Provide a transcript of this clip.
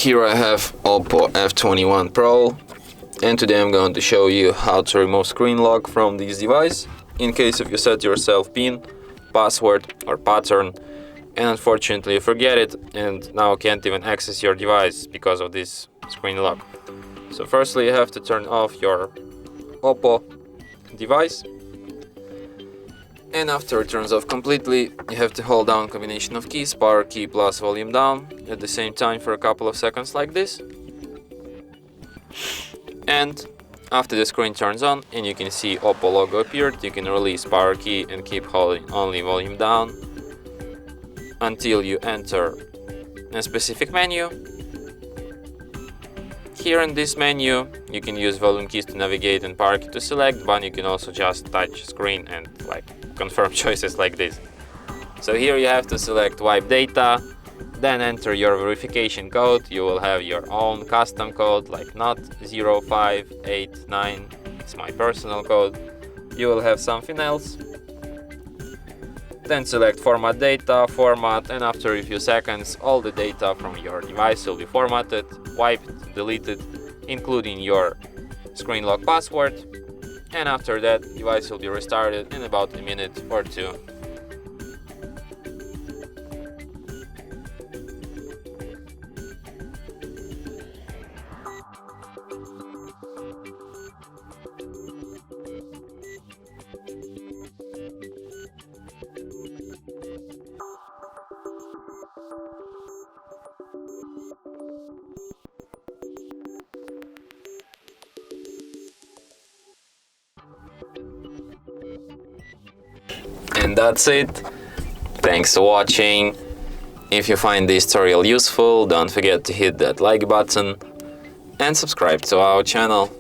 Here I have OPPO F21 Pro, and today I'm going to show you how to remove screen lock from this device in case if you set yourself PIN, password or pattern and unfortunately you forget it and now can't even access your device because of this screen lock. So firstly you have to turn off your OPPO device, and after it turns off completely you have to hold down combination of keys, power key plus volume down at the same time for a couple of seconds like this. And after the screen turns on and you can see OPPO logo appeared, you can release power key and keep holding only volume down until you enter a specific menu. Here in this menu you can use volume keys to navigate and power key to select, but you can also just touch screen and confirm choices like this. So here you have to select wipe data, then enter your verification code. You will have your own custom code like not 0589, it's my personal code. You will have something else. Then select format data, format, and after a few seconds all the data from your device will be formatted, wiped, deleted, including your screen lock password, and after that device will be restarted in about a minute or two. And that's it. Thanks for watching. If you find this tutorial useful, don't forget to hit that like button and subscribe to our channel.